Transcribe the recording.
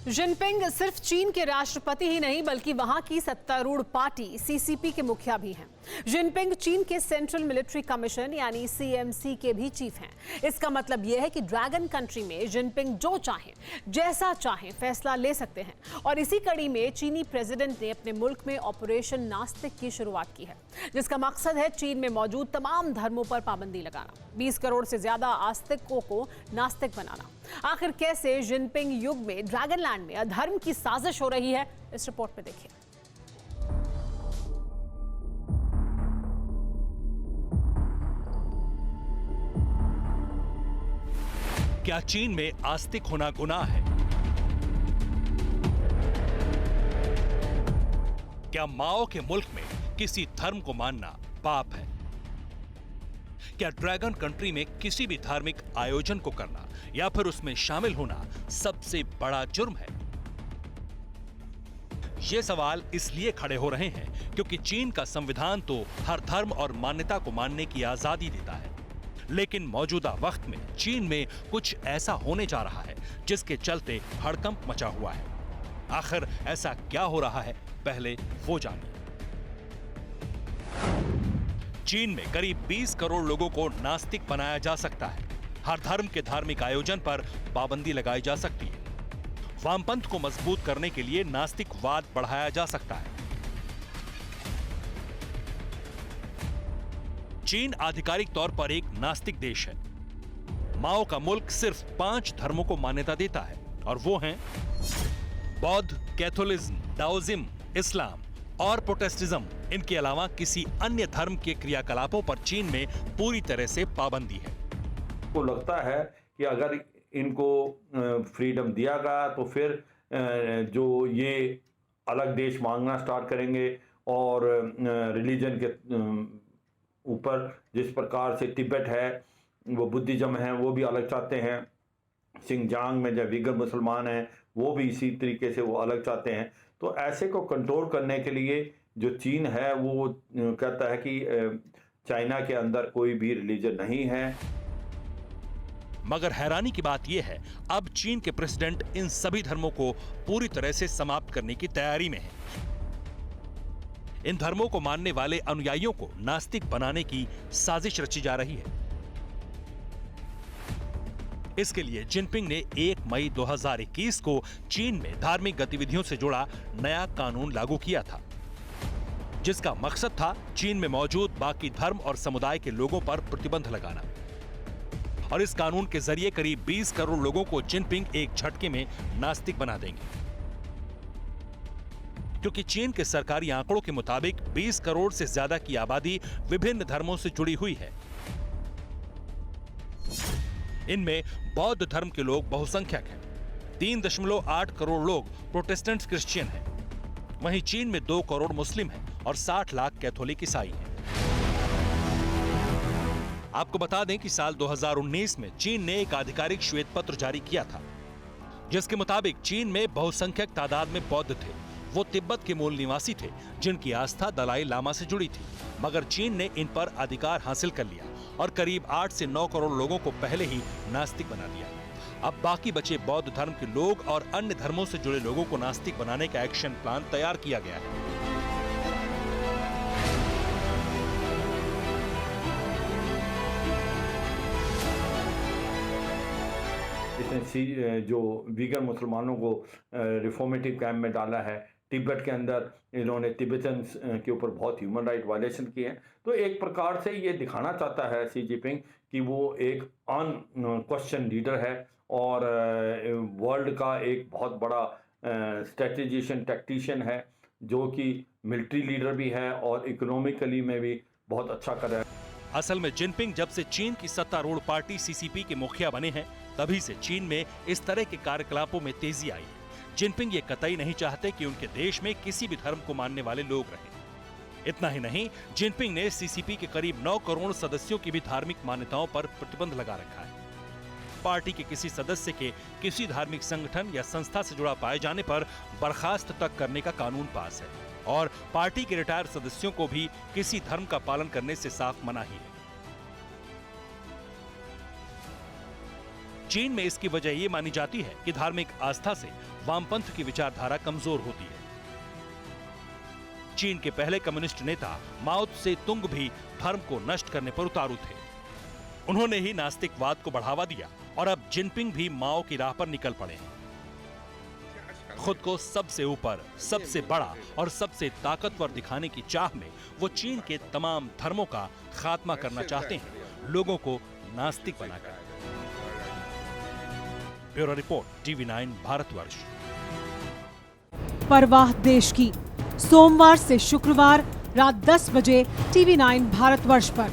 Jinping सिर्फ चीन के राष्ट्रपति ही नहीं बल्कि वहां की सत्तारूढ़ पार्टी सीसीपी के मुखिया भी हैं। जिनपिंग चीन के सेंट्रल मिलिट्री कमीशन यानी सीएमसी के भी चीफ हैं। इसका मतलब यह है कि ड्रैगन कंट्री में जिनपिंग जो चाहें, जैसा चाहें फैसला ले सकते हैं। और इसी कड़ी में चीनी प्रेसिडेंट ने अपने मुल्क में ऑपरेशन नास्तिक की शुरुआत की है, जिसका मकसद है चीन में मौजूद तमाम धर्मों पर पाबंदी लगाना, 20 करोड़ से ज्यादा आस्तिकों को नास्तिक बनाना। आखिर कैसे जिनपिंग युग में ड्रैगनलैंड में अधर्म की साजिश हो रही है, इस रिपोर्ट में देखिए। क्या चीन में आस्तिक होना गुनाह है? क्या माओ के मुल्क में किसी धर्म को मानना पाप है? क्या ड्रैगन कंट्री में किसी भी धार्मिक आयोजन को करना या फिर उसमें शामिल होना सबसे बड़ा जुर्म है? ये सवाल इसलिए खड़े हो रहे हैं क्योंकि चीन का संविधान तो हर धर्म और मान्यता को मानने की आजादी देता है, लेकिन मौजूदा वक्त में चीन में कुछ ऐसा होने जा रहा है जिसके चलते हड़कंप मचा हुआ है। आखिर ऐसा क्या हो रहा है, पहले वो जानिए। चीन में करीब 20 करोड़ लोगों को नास्तिक बनाया जा सकता है। हर धर्म के धार्मिक आयोजन पर पाबंदी लगाई जा सकती है। वामपंथ को मजबूत करने के लिए नास्तिकवाद बढ़ाया जा सकता है। चीन आधिकारिक तौर पर एक नास्तिक देश है। माओ का मुल्क सिर्फ 5 धर्मों को मान्यता देता है और वो हैं बौद्ध, कैथोलिज्म, दाओजिम, इस्लाम और प्रोटेस्टेंटिज्म। इनके अलावा किसी अन्य धर्म के क्रियाकलापों पर चीन में पूरी तरह से पाबंदी है। को लगता है कि अगर इनको फ्रीडम दिया गया तो फिर जो ये अलग देश मांगना स्टार्ट करेंगे और रिलीजन के ऊपर जिस प्रकार से तिब्बत है, वो बुद्धिज्म है, वो भी अलग चाहते हैं। सिंगजांग में जो विगर मुसलमान हैं वो भी इसी तरीके से वो अलग चाहते हैं। तो ऐसे को कंट्रोल करने के लिए जो चीन है वो कहता है कि चाइना के अंदर कोई भी रिलीजन नहीं है। मगर हैरानी की बात यह है, अब चीन के प्रेसिडेंट इन सभी धर्मों को पूरी तरह से समाप्त करने की तैयारी में है। इन धर्मों को मानने वाले अनुयायियों को नास्तिक बनाने की साजिश रची जा रही है। इसके लिए जिनपिंग ने 1 मई 2021 को चीन में धार्मिक गतिविधियों से जुड़ा नया कानून लागू किया था, जिसका मकसद था चीन में मौजूद बाकी धर्म और समुदाय के लोगों पर प्रतिबंध लगाना। और इस कानून के जरिए करीब 20 करोड़ लोगों को जिनपिंग एक झटके में नास्तिक बना देंगे। क्योंकि चीन के सरकारी आंकड़ों के मुताबिक 20 करोड़ से ज्यादा की आबादी विभिन्न धर्मों से जुड़ी हुई है। इनमें बौद्ध धर्म के लोग बहुसंख्यक हैं। 3.8 करोड़ लोग प्रोटेस्टेंट क्रिश्चियन हैं। वहीं चीन में 2 करोड़ मुस्लिम हैं और 60 लाख कैथोलिक ईसाई हैं। आपको बता दें कि साल 2019 में चीन ने एक आधिकारिक श्वेत पत्र जारी किया था, जिसके मुताबिक चीन में बहुसंख्यक तादाद में बौद्ध थे। वो तिब्बत के मूल निवासी थे जिनकी आस्था दलाई लामा से जुड़ी थी, मगर चीन ने इन पर अधिकार हासिल कर लिया और करीब 8 से 9 करोड़ लोगों को पहले ही नास्तिक बना दिया। अब बाकी बचे बौद्ध धर्म के लोग और अन्य धर्मों से जुड़े लोगों को नास्तिक बनाने का एक्शन प्लान तैयार किया गया है। इसने जो वीगर मुसलमानों को रिफॉर्मेटिव कैंप में डाला है। तिब्बत के अंदर इन्होंने तिब्बतन्स के ऊपर बहुत ह्यूमन राइट वायलेशन किए हैं। तो एक प्रकार से ये दिखाना चाहता है शी जिनपिंग कि वो एक अनक्वेश्चन लीडर है और वर्ल्ड का एक बहुत बड़ा स्ट्रेटेजिशियन टैक्टिशियन है, जो कि मिलिट्री लीडर भी है और इकोनॉमिकली में भी बहुत अच्छा कर रहा है। असल में जिनपिंग जब से चीन की सत्तारूढ़ पार्टी सीसीपी के मुखिया बने हैं, तभी से चीन में इस तरह के कार्यकलापों में तेजी आई है। जिनपिंग ये कतई नहीं चाहते कि उनके देश में किसी भी धर्म को मानने वाले लोग रहें। इतना ही नहीं, जिनपिंग ने सीसीपी के करीब 9 करोड़ सदस्यों की भी धार्मिक मान्यताओं पर प्रतिबंध लगा रखा है। पार्टी के किसी सदस्य के किसी धार्मिक संगठन या संस्था से जुड़ा पाए जाने पर बर्खास्त तक करने का कानून पास है और पार्टी के रिटायर्ड सदस्यों को भी किसी धर्म का पालन करने से साफ मनाही है। चीन में इसकी वजह ये मानी जाती है कि धार्मिक आस्था से वामपंथ की विचारधारा कमजोर होती है। चीन के पहले कम्युनिस्ट नेता माओ त्से तुंग भी धर्म को नष्ट करने पर उतारू थे। उन्होंने ही नास्तिकवाद को बढ़ावा दिया और अब जिनपिंग भी माओ की राह पर निकल पड़े हैं। खुद को सबसे ऊपर, सबसे बड़ा और सबसे ताकतवर दिखाने की चाह में वो चीन के तमाम धर्मों का खात्मा करना चाहते हैं, लोगों को नास्तिक बनाकर। Bureau report, TV9 Bharatvarsh. परवाह देश की, सोमवार से शुक्रवार रात 10 बजे TV9 भारतवर्ष पर।